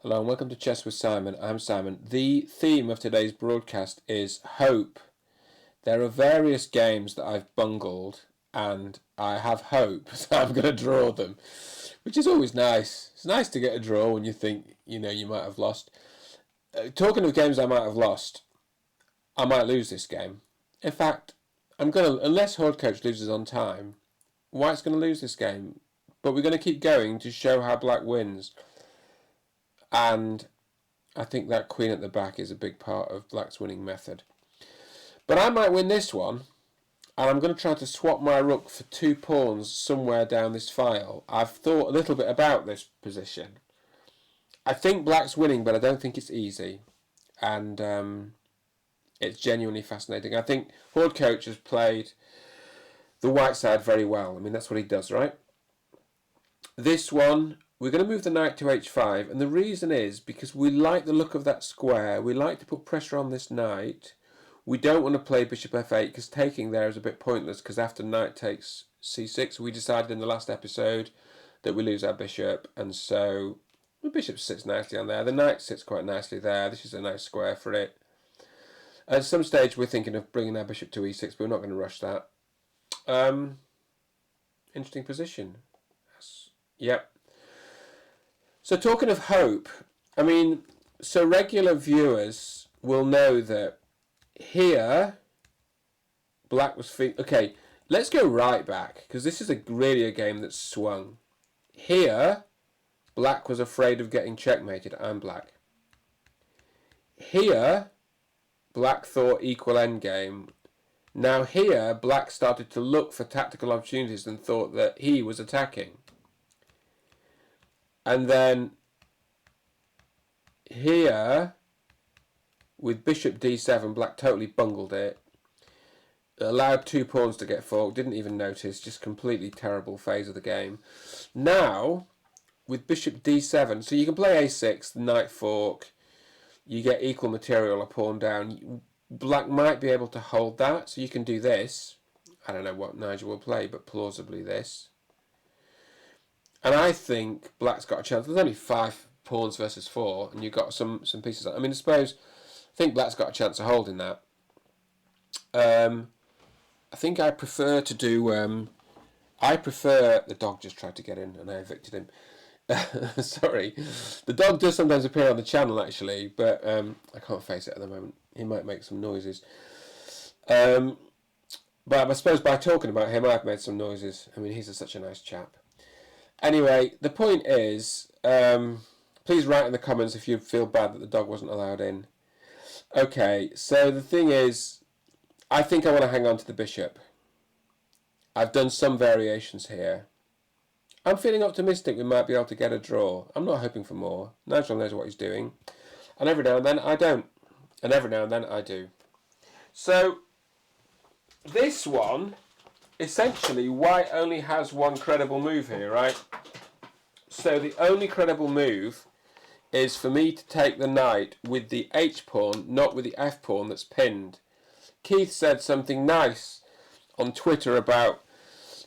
Hello and welcome to Chess with Simon. I'm Simon. The theme of today's broadcast is hope. There are various games that I've bungled and I have hope, so I'm going to draw them, which is always nice. It's nice to get a draw when you think, you might have lost. Talking of games I might have lost, I might lose this game. In fact, unless Horde Coach loses on time, White's going to lose this game. But we're going to keep going to show how Black wins. And I think that queen at the back is a big part of Black's winning method. But I might win this one, and I'm going to try to swap my rook for 2 pawns somewhere down this file. I've thought a little bit about this position. I think Black's winning, but I don't think it's easy. And it's genuinely fascinating. I think Horde Coach has played the white side very well. I mean, that's what he does, right? This one, we're going to move the knight to h5, and the reason is because we like the look of that square. We like to put pressure on this knight. We don't want to play bishop f8 because taking there is a bit pointless, because after knight takes c6, we decided in the last episode that we lose our bishop, and so the bishop sits nicely on there. The knight sits quite nicely there. This is a nice square for it. At some stage we're thinking of bringing our bishop to e6, but we're not going to rush that. Interesting position. Yep. So talking of hope, I mean, so regular viewers will know that here Black was okay, let's go right back, because this is really a game that's swung. Here Black was afraid of getting checkmated. I'm Black. Here Black thought equal endgame. Now here Black started to look for tactical opportunities and thought that he was attacking. And then here, with bishop d7, Black totally bungled it. Allowed 2 pawns to get forked, didn't even notice, just completely terrible phase of the game. Now, with bishop d7, so you can play a6, knight fork, you get equal material, a pawn down. Black might be able to hold that, so you can do this. I don't know what Nigel will play, but plausibly this. And I think Black's got a chance. There's only 5 pawns versus 4, and you've got some pieces. I mean, I think Black's got a chance of holding that. I think I prefer to do. The dog just tried to get in, and I evicted him. Sorry, the dog does sometimes appear on the channel actually, but I can't face it at the moment. He might make some noises. But I suppose by talking about him, I've made some noises. I mean, he's such a nice chap. Anyway, the point is, please write in the comments if you feel bad that the dog wasn't allowed in. Okay, so the thing is, I think I want to hang on to the bishop. I've done some variations here. I'm feeling optimistic we might be able to get a draw. I'm not hoping for more. Nigel knows what he's doing. And every now and then I don't. And every now and then I do. So, this one, essentially, White only has one credible move here, right? So the only credible move is for me to take the knight with the h-pawn, not with the f-pawn that's pinned. Keith said something nice on Twitter about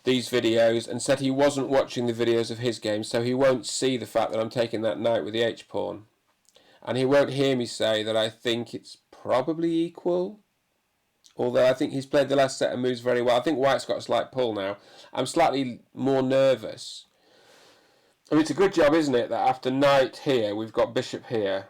these videos and said he wasn't watching the videos of his game, so he won't see the fact that I'm taking that knight with the h-pawn. And he won't hear me say that I think it's probably equal. Although I think he's played the last set of moves very well. I think White's got a slight pull now. I'm slightly more nervous. I mean, it's a good job, isn't it, that after knight here, we've got bishop here.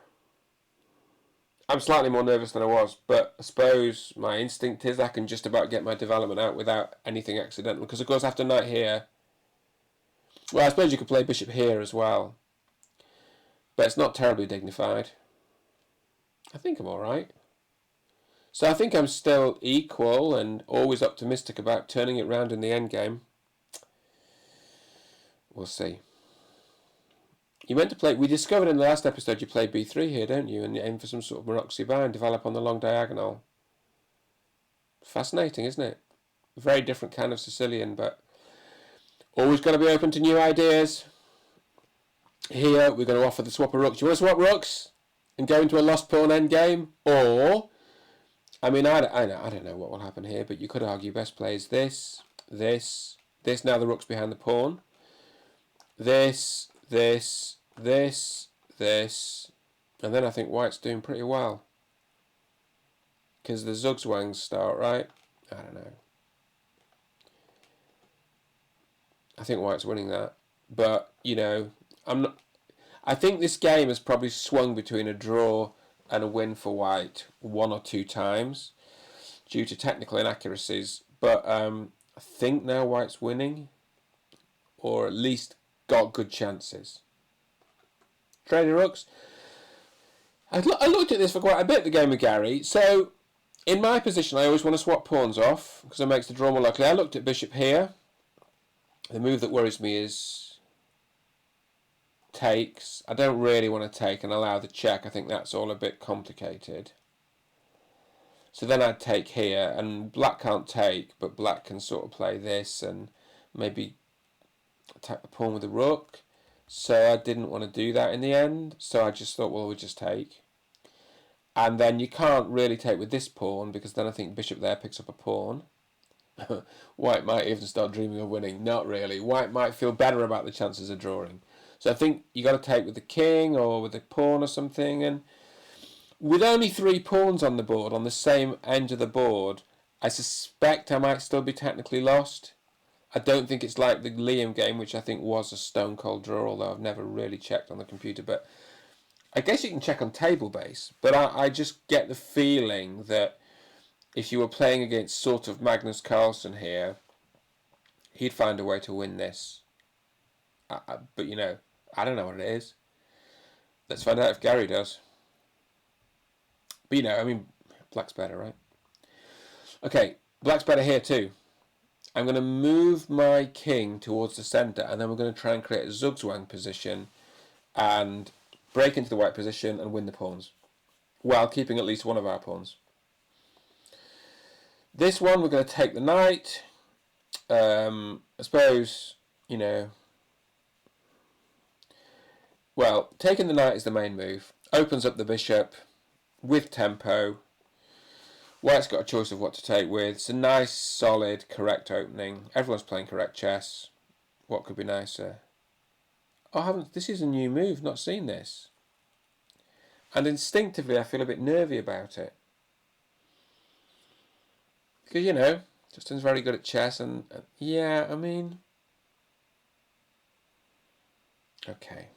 I'm slightly more nervous than I was, but I suppose my instinct is I can just about get my development out without anything accidental. Because, of course, after knight here... Well, I suppose you could play bishop here as well. But it's not terribly dignified. I think I'm alright. So I think I'm still equal and always optimistic about turning it round in the endgame. We'll see. You meant to play... We discovered in the last episode you play b3 here, don't you? And you aim for some sort of Morocco bind, develop on the long diagonal. Fascinating, isn't it? A very different kind of Sicilian, but always got to be open to new ideas. Here we're going to offer the swap of rooks. Do you want to swap rooks and go into a lost pawn endgame? Or... I mean, I don't know what will happen here, but you could argue best play is this. Now the rook's behind the pawn. This, this, and then I think white's doing pretty well. Because the Zugzwangs start, right? I don't know. I think white's winning that. But, you know, I'm not. I think this game has probably swung between a draw and a win for white 1 or 2 times due to technical inaccuracies. But I think now white's winning, or at least got good chances. Trading rooks. I looked at this for quite a bit, the game with Gary. So, in my position, I always want to swap pawns off because it makes the draw more likely. I looked at bishop here. The move that worries me is takes. I don't really want to take and allow the check. I think that's all a bit complicated. So then I'd take here, and black can't take, but black can sort of play this and maybe attack the pawn with the rook. So I didn't want to do that in the end. So I just thought, well, we'll just take. And then you can't really take with this pawn because then I think bishop there picks up a pawn. White might even start dreaming of winning. Not really. White might feel better about the chances of drawing. So I think you got to take with the king or with the pawn or something. And with only 3 pawns on the board, on the same end of the board, I suspect I might still be technically lost. I don't think it's like the Liam game, which I think was a stone cold draw, although I've never really checked on the computer. But I guess you can check on table base. But I just get the feeling that if you were playing against sort of Magnus Carlsen here, he'd find a way to win this. But, you know, I don't know what it is. Let's find out if Gary does. But, you know, I mean, black's better, right? Okay, black's better here too. I'm going to move my king towards the centre, and then we're going to try and create a Zugzwang position and break into the white position and win the pawns, while keeping at least one of our pawns. This one, we're going to take the knight. I suppose, you know, well, taking the knight is the main move. Opens up the bishop with tempo. White's got a choice of what to take with. It's a nice, solid, correct opening. Everyone's playing correct chess. What could be nicer? Oh, this is a new move. Not seen this. And instinctively, I feel a bit nervy about it. Because, you know, Justin's very good at chess, and yeah, I mean, okay.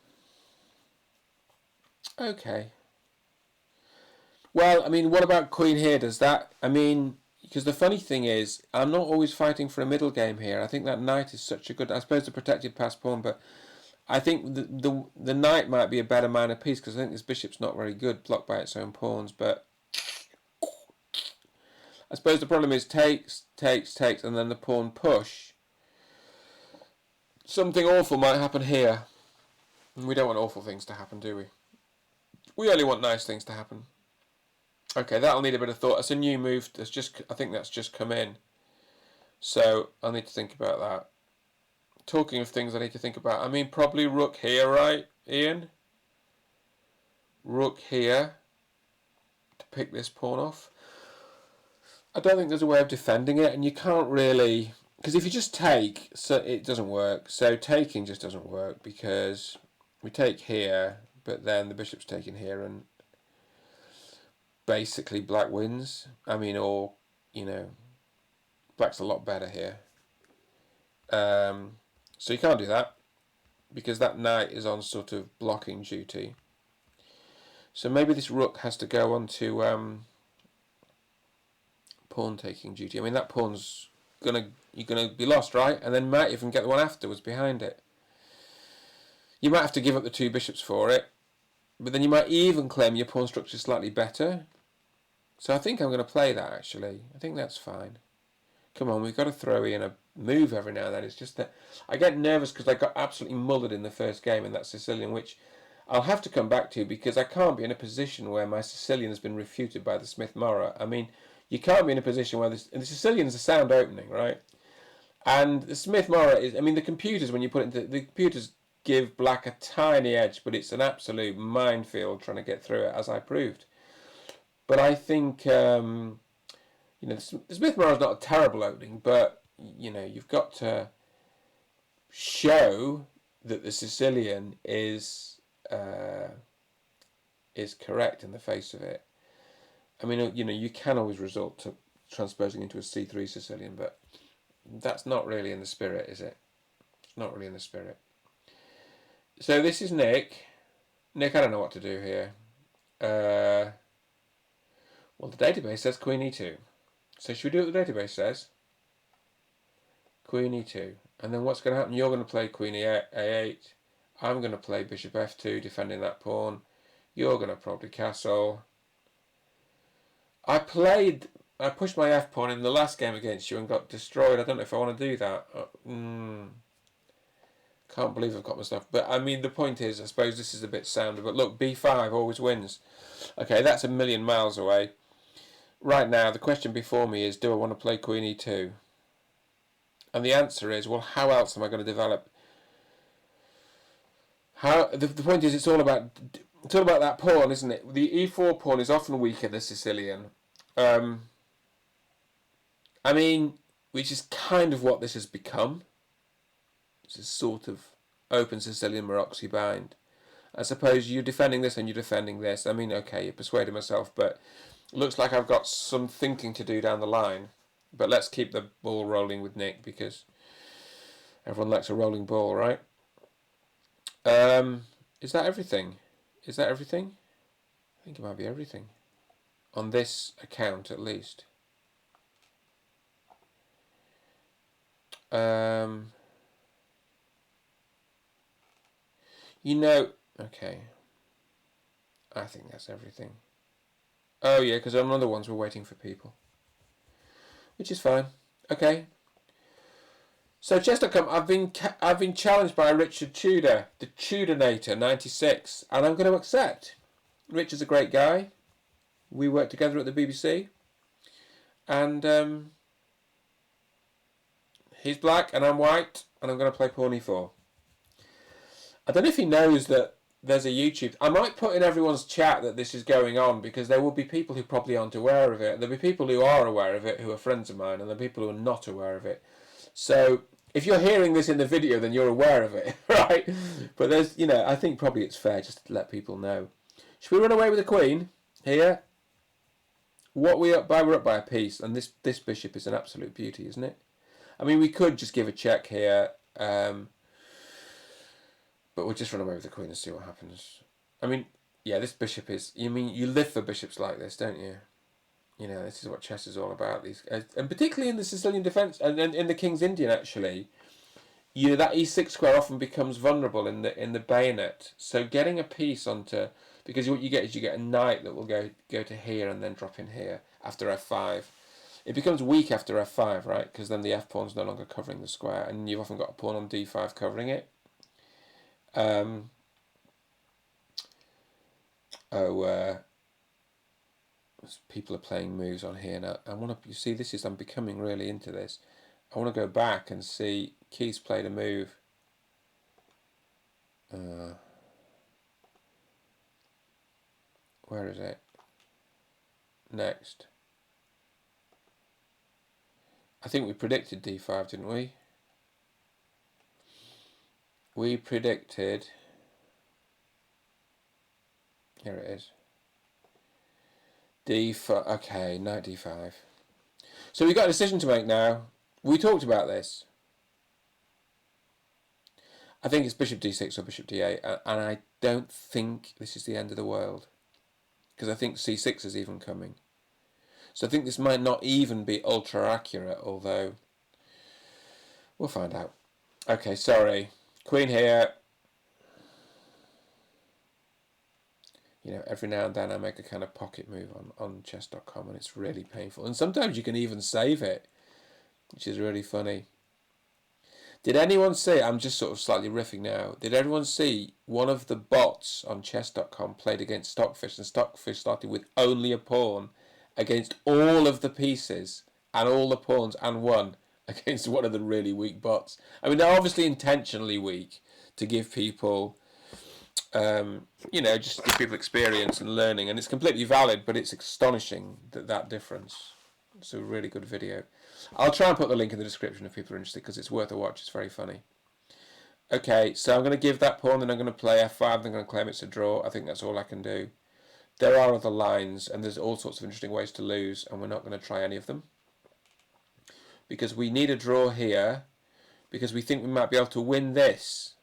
Well, I mean, what about queen here? Does that, I mean, because the funny thing is, I'm not always fighting for a middle game here. I think that knight is such a good, I suppose, the protected pass pawn, but I think the knight might be a better minor piece because I think this bishop's not very good, blocked by its own pawns, but I suppose the problem is takes, and then the pawn push. Something awful might happen here. And we don't want awful things to happen, do we? We only want nice things to happen. Okay, that'll need a bit of thought. It's a new move. I think that's just come in. So I'll need to think about that. Talking of things I need to think about, I mean, probably rook here, right, Ian? Rook here to pick this pawn off. I don't think there's a way of defending it, and you can't really, because if you just take, so it doesn't work. So taking just doesn't work because we take here, but then the bishop's taken here, and basically black wins. I mean, or, you know, black's a lot better here. So you can't do that because that knight is on sort of blocking duty. So maybe this rook has to go on to pawn taking duty. I mean, that pawn's you're gonna be lost, right? And then might even get the one afterwards behind it. You might have to give up the 2 bishops for it, but then you might even claim your pawn structure is slightly better. So I think I'm going to play that, actually. I think that's fine. Come on, we've got to throw in a move every now and then. It's just that I get nervous because I got absolutely mullered in the first game in that Sicilian, which I'll have to come back to because I can't be in a position where my Sicilian has been refuted by the Smith-Morra. I mean, you can't be in a position where the Sicilian is a sound opening, right? And the Smith-Morra is, I mean, the computers, when you put it into, the computers give black a tiny edge, but it's an absolute minefield trying to get through it, as I proved. But I think, you know, the Smith-Morra is not a terrible opening, but, you know, you've got to show that the Sicilian is is correct in the face of it. I mean, you know, you can always resort to transposing into a C3 Sicilian, but that's not really in the spirit, is it? It's not really in the spirit. So this is Nick. Nick, I don't know what to do here. Well, the database says Queen E2. So should we do what the database says? Queen E2. And then what's going to happen? You're going to play Queen A8. I'm going to play Bishop F2, defending that pawn. You're going to probably castle. I pushed my F pawn in the last game against you and got destroyed. I don't know if I want to do that. Can't believe I've got my stuff. But I mean, the point is, I suppose this is a bit sounder. But look, B5 always wins. Okay, that's a million miles away. Right now, the question before me is, do I want to play Queen E2? And the answer is, well, how else am I going to develop? The point is, it's all about that pawn, isn't it? The E4 pawn is often weaker than the Sicilian. I mean, which is kind of what this has become. It's a sort of open Sicilian Maroczy bind. I suppose you're defending this and you're defending this. I mean, okay, you're persuading myself, but it looks like I've got some thinking to do down the line. But let's keep the ball rolling with Nick, because everyone likes a rolling ball, right? Is that everything? Is that everything? I think it might be everything. On this account, at least. You know, okay. I think that's everything. Oh yeah, because on other ones we're waiting for people. Which is fine. Okay. So chess.com, I've been challenged by Richard Tudor, the Tudornator 96, and I'm going to accept. Richard's a great guy. We worked together at the BBC, and he's black and I'm white, and I'm going to play pawn e4. I don't know if he knows that there's a YouTube. I might put in everyone's chat that this is going on, because there will be people who probably aren't aware of it. There'll be people who are aware of it who are friends of mine, and there'll be people who are not aware of it. So if you're hearing this in the video, then you're aware of it, right? But there's, you know, I think probably it's fair just to let people know. Should we run away with the queen here? What we up by? We're up by a piece, and this bishop is an absolute beauty, isn't it? I mean, we could just give a check here, but we'll just run away with the queen and see what happens. I mean, yeah, this bishop is. You mean you live for bishops like this, don't you? You know, this is what chess is all about. These, and particularly in the Sicilian defence, and in the King's Indian, actually, you know, that e6 square often becomes vulnerable in the bayonet. So getting a piece onto, because what you get is you get a knight that will go to here and then drop in here after f5. It becomes weak after f5, right? Because then the f pawn's no longer covering the square, and you've often got a pawn on d5 covering it. People are playing moves on here now. I want to. You see, this is. I'm becoming really into this. I want to go back and see. Keith's played a move. Where is it? Next. I think we predicted d5, didn't we? We predicted. Here it is. d5. Okay, knight d5. So we've got a decision to make now. We talked about this. I think it's bishop d6 or bishop d8, and I don't think this is the end of the world, because I think c6 is even coming. So I think this might not even be ultra accurate, although we'll find out. Okay, sorry. Queen here. You know, every now and then I make a kind of pocket move on chess.com, and it's really painful. And sometimes you can even save it, which is really funny. Did anyone see, I'm just sort of slightly riffing now, did everyone see one of the bots on chess.com played against Stockfish, and Stockfish started with only a pawn against all of the pieces and all the pawns and won against one of the really weak bots? I mean, they're obviously intentionally weak to give people, you know, just to give people experience and learning, and it's completely valid, but it's astonishing that difference. It's a really good video. I'll try and put the link in the description if people are interested, because it's worth a watch. It's very funny. Okay, so I'm going to give that pawn, then I'm going to play f5, then I'm going to claim it's a draw. I think that's all I can do. there are other lines, and there's all sorts of interesting ways to lose, and we're not going to try any of them. Because we need a draw here, because we think we might be able to win this.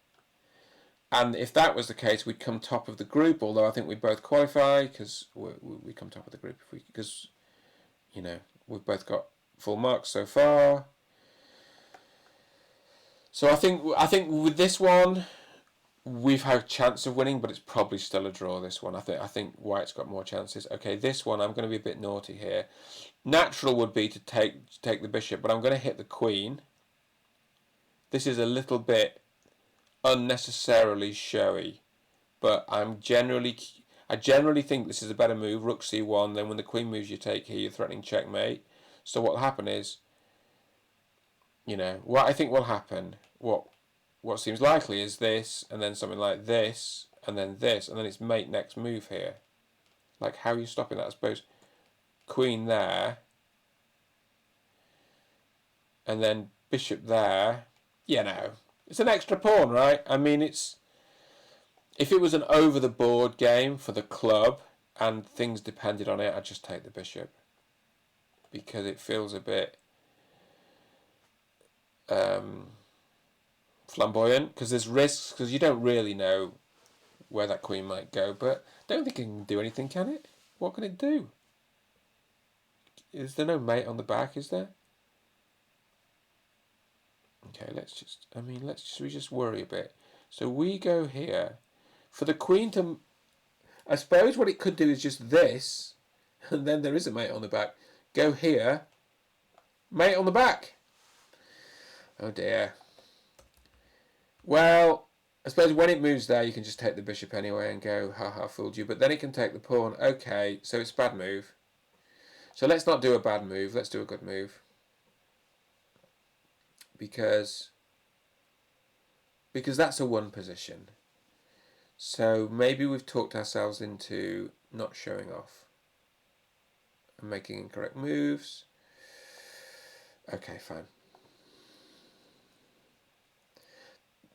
And if that was the case, we'd come top of the group, although I think we'd both qualify, because we come top of the group, because, you know, we've both got full marks so far. So I think with this one, we've had a chance of winning, but it's probably still a draw, this one. I think White's got more chances. Okay, this one, I'm going to be a bit naughty here. Natural would be to take the bishop, but I'm going to hit the queen. This is a little bit unnecessarily showy, but I generally think this is a better move. Rook c1, then when the queen moves you take here, you're threatening checkmate. So what will happen is, you know, what I think will happen, what seems likely is this, and then something like this, and then this, and then it's mate next move here. Like, how are you stopping that? I suppose queen there, and then bishop there. You know, it's an extra pawn, right? I mean, if it was an over-the-board game for the club and things depended on it, I'd just take the bishop. Because it feels a bit flamboyant, because there's risks, because you don't really know where that queen might go, but I don't think it can do anything, can it? What can it do? Is there no mate on the back, is there? Okay, we just worry a bit. So we go here. For the queen to... I suppose what it could do is just this, and then there is a mate on the back. Go here. Mate on the back. Oh dear. Well, I suppose when it moves there, you can just take the bishop anyway and go, haha, fooled you. But then it can take the pawn. Okay, so it's a bad move. So let's not do a bad move. Let's do a good move. Because that's a one position. So maybe we've talked ourselves into not showing off and making incorrect moves. Okay, fine.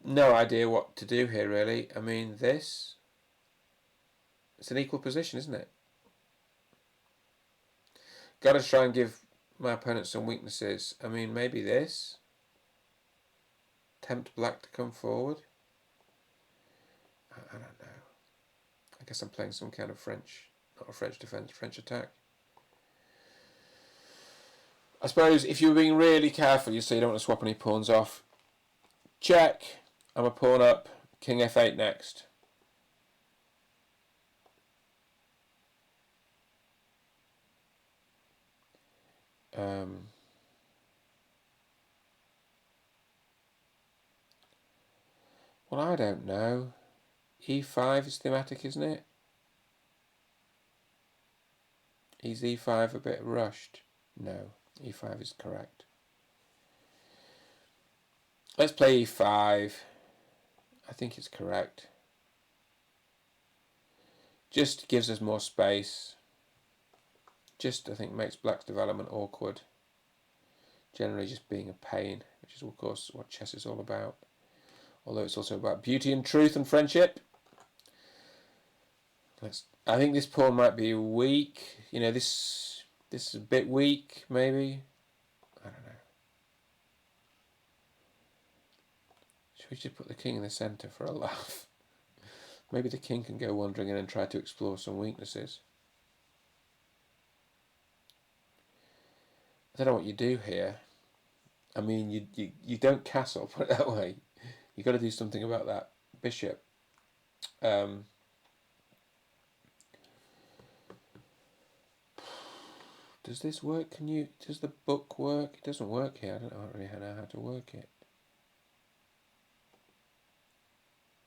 No idea what to do here, really. I mean, it's an equal position, isn't it? Got to try and give my opponent some weaknesses. I mean, maybe this. Tempt black to come forward. I don't know. I guess I'm playing some kind of French, not a French defense, French attack. I suppose if you're being really careful, you say you don't want to swap any pawns off. Check. I'm a pawn up. King f8 next. Well, I don't know. e5 is thematic, isn't it? Is e5 a bit rushed? No, e5 is correct. Let's play e5. I think it's correct. Just gives us more space. Just, I think, makes black's development awkward. Generally just being a pain, which is, of course, what chess is all about. Although it's also about beauty and truth and friendship. I think this pawn might be weak. You know, this is a bit weak, maybe. I don't know. Should we just put the king in the centre for a laugh? Maybe the king can go wandering in and try to explore some weaknesses. I don't know what you do here. I mean, you don't castle, put it that way. You've got to do something about that bishop. Does this work? Does the book work? It doesn't work here. I don't really know how to work it.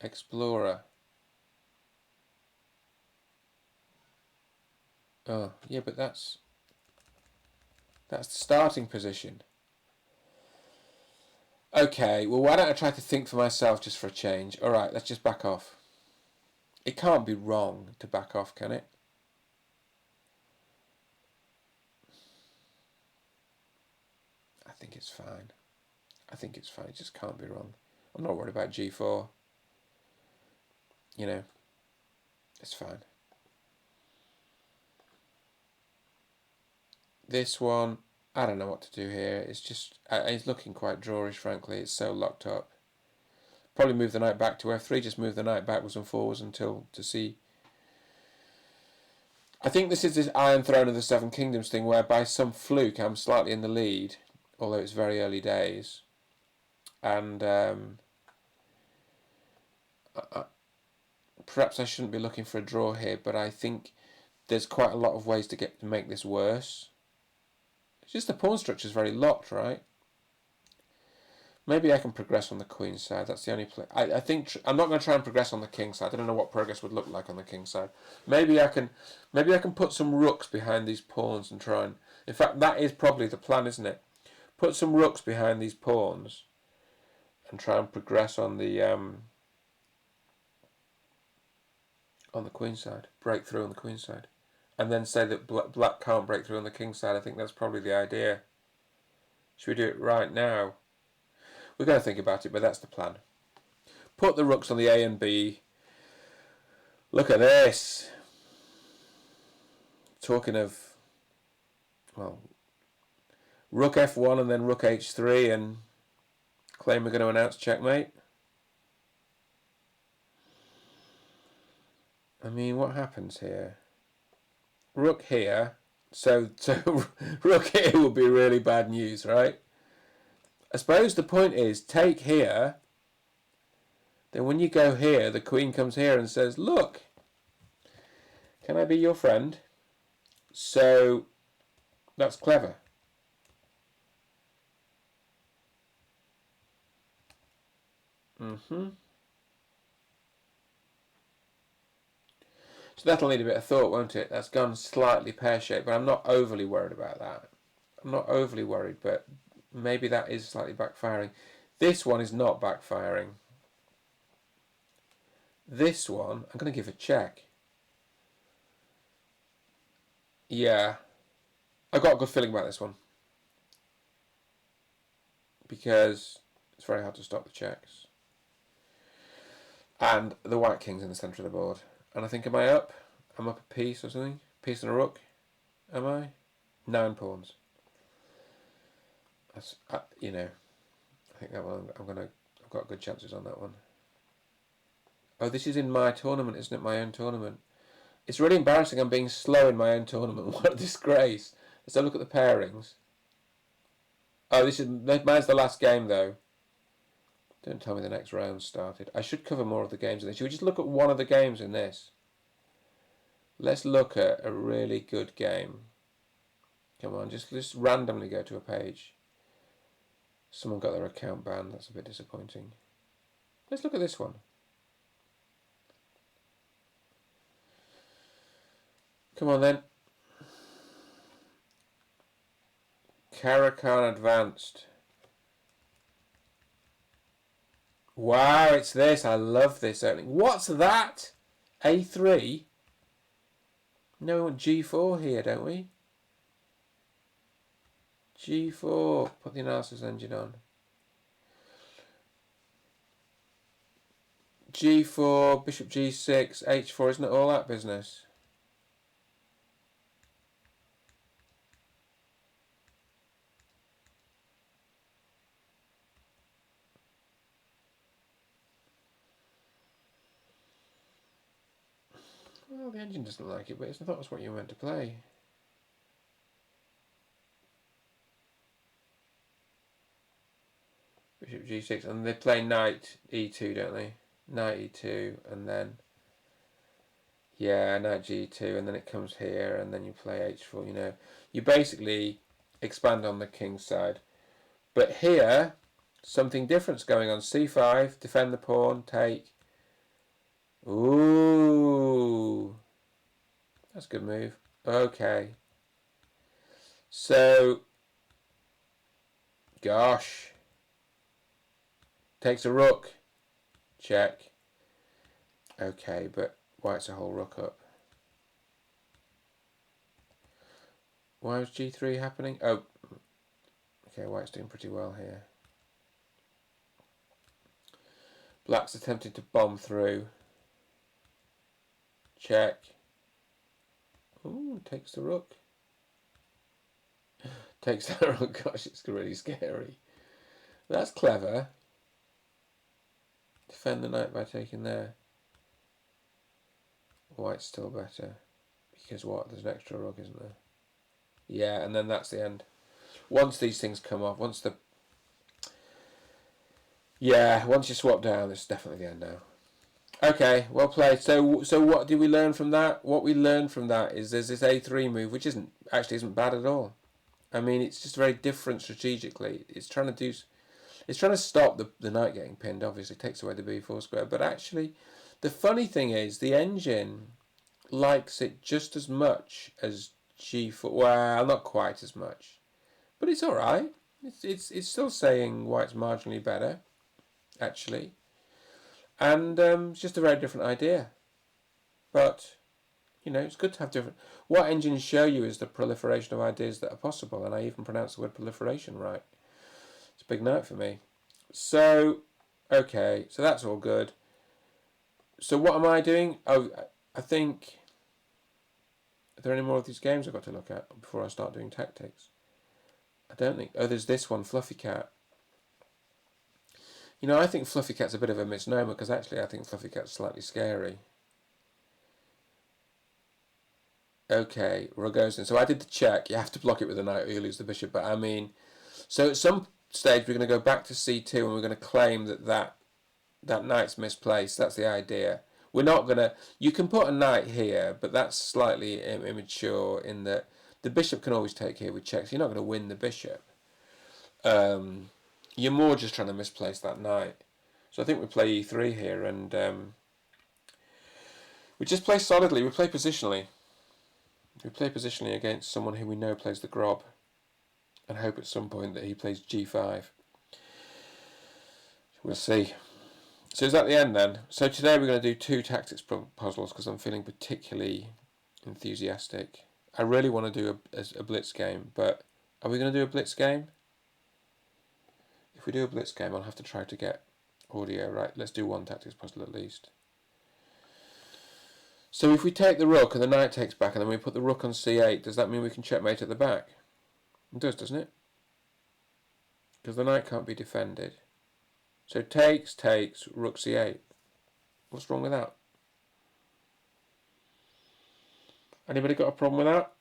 Explorer. Oh, yeah, but that's the starting position. Okay, well, why don't I try to think for myself just for a change? Alright, let's just back off. It can't be wrong to back off, can it? I think it's fine. It just can't be wrong. I'm not worried about g4. You know, it's fine. This one, I don't know what to do here. It's just, it's looking quite drawish, frankly. It's so locked up. Probably move the knight back to f3. Just move the knight backwards and forwards until to see. I think this is this Iron Throne of the Seven Kingdoms thing, where by some fluke I'm slightly in the lead, although it's very early days, and perhaps I shouldn't be looking for a draw here. But I think there's quite a lot of ways to make this worse. It's just the pawn structure is very locked, right? Maybe I can progress on the queen side. That's the only play. I think I'm not going to try and progress on the king side. I don't know what progress would look like on the king side. Maybe I can put some rooks behind these pawns and try and. In fact, that is probably the plan, isn't it? Put some rooks behind these pawns and try and progress on the queen side. Break through on the queen side, and then say that black can't break through on the king side. I think that's probably the idea. Should we do it right now? We're going to think about it, but that's the plan. Put the rooks on the A and B. Look at this. Talking of, well, rook F1 and then rook H3 and claim we're going to announce checkmate. I mean, what happens here? Rook here. So rook here would be really bad news, right? I suppose the point is, take here, then when you go here, the queen comes here and says, look, can I be your friend? So that's clever. So that'll need a bit of thought, won't it? That's gone slightly pear-shaped, but I'm not overly worried about that. I'm not overly worried, but maybe that is slightly backfiring. This one is not backfiring. This one, I'm going to give a check. Yeah. I've got a good feeling about this one. Because it's very hard to stop the checks. And the white king's in the centre of the board. And I think, am I up? I'm up a piece or something? Piece and a rook? Am I? 9 pawns. That's, you know, I think that one, I've got good chances on that one. Oh, this is in my tournament, isn't it? My own tournament. It's really embarrassing I'm being slow in my own tournament. What a disgrace. Let's have a look at the pairings. Oh, mine's the last game, though. Don't tell me the next round started. I should cover more of the games in this. Should we just look at one of the games in this? Let's look at a really good game. Come on, just randomly go to a page. Someone got their account banned. That's a bit disappointing. Let's look at this one. Come on then. Caracan Advanced. Wow, it's this. I love this opening. What's that? A3? No, we want G4 here, don't we? G4. Put the analysis engine on. G4, Bishop G6, H4. Isn't it all that business? Well, the engine doesn't like it, but I thought it was what you were meant to play. Bishop G6, and they play Knight E2, don't they? Knight E2, and then yeah, Knight G2, and then it comes here, and then you play H4. You know, you basically expand on the king's side. But here, something different's going on. C5, defend the pawn, take. Ooh, that's a good move. Okay. So, gosh. Takes a rook. Check. Okay, but white's a whole rook up. Why was G3 happening? Oh, okay, white's doing pretty well here. Black's attempting to bomb through. Check. Ooh, takes the rook. Takes that. Oh gosh, it's really scary. That's clever. Defend the knight by taking there. White's still better. Because what? There's an extra rook, isn't there? Yeah, and then that's the end. Once these things come off, once you swap down, it's definitely the end now. Okay, well played. So what did we learn from that? What we learned from that is there's this A3 move, which isn't bad at all. I mean, it's just very different strategically. It's trying to stop the knight getting pinned. Obviously, it takes away the b4 square. But actually, the funny thing is the engine likes it just as much as g4. Well, not quite as much, but it's all right. It's still saying white's marginally better, actually. And it's just a very different idea. But, it's good to have different... What engines show you is the proliferation of ideas that are possible, and I even pronounce the word proliferation right. It's a big night for me. So, okay, so that's all good. So what am I doing? Oh, I think... Are there any more of these games I've got to look at before I start doing tactics? I don't think... Oh, there's this one, Fluffy Cat. I think Fluffy Cat's a bit of a misnomer, because actually I think Fluffy Cat's slightly scary. Okay, Rogozin. So I did the check. You have to block it with a knight or you lose the bishop. But I mean, so at some stage we're going to go back to c2 and we're going to claim that knight's misplaced. That's the idea. We're not going to... You can put a knight here, but that's slightly immature in that the bishop can always take here with checks. You're not going to win the bishop. You're more just trying to misplace that knight. So I think we play e3 here, and we just play solidly. We play positionally. We play positionally against someone who we know plays the grob, and hope at some point that he plays g5. We'll see. So is that the end then? So today we're going to do 2 tactics puzzles because I'm feeling particularly enthusiastic. I really want to do a blitz game, but are we going to do a blitz game? If we do a blitz game, I'll have to try to get audio right. Let's do 1 tactics puzzle at least. So if we take the rook and the knight takes back and then we put the rook on c8, does that mean we can checkmate at the back? It does, doesn't it? Because the knight can't be defended. So takes, rook c8. What's wrong with that? Anybody got a problem with that?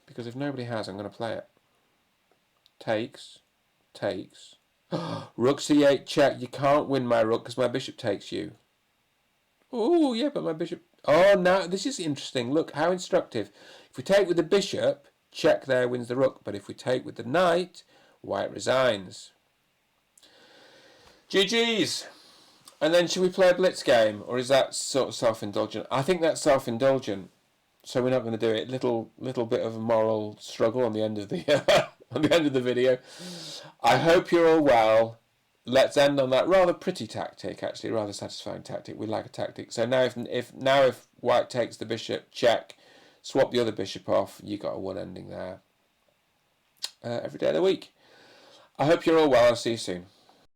Because if nobody has, I'm going to play it. Takes. Rook c8 check. You can't win my rook because my bishop takes you. Oh, yeah, but my bishop... Oh, now this is interesting. Look, how instructive. If we take with the bishop, check there wins the rook. But if we take with the knight, white resigns. GG's. And then should we play a blitz game? Or is that sort of self-indulgent? I think that's self-indulgent. So we're not going to do it. Little bit of a moral struggle on the end of the on the end of the video. I hope you're all well. Let's end on that rather pretty tactic, actually, rather satisfying tactic. We like a tactic. So now if white takes the bishop, check, swap the other bishop off, you got a 1 ending there. Every day of the week. I hope you're all well. I'll see you soon.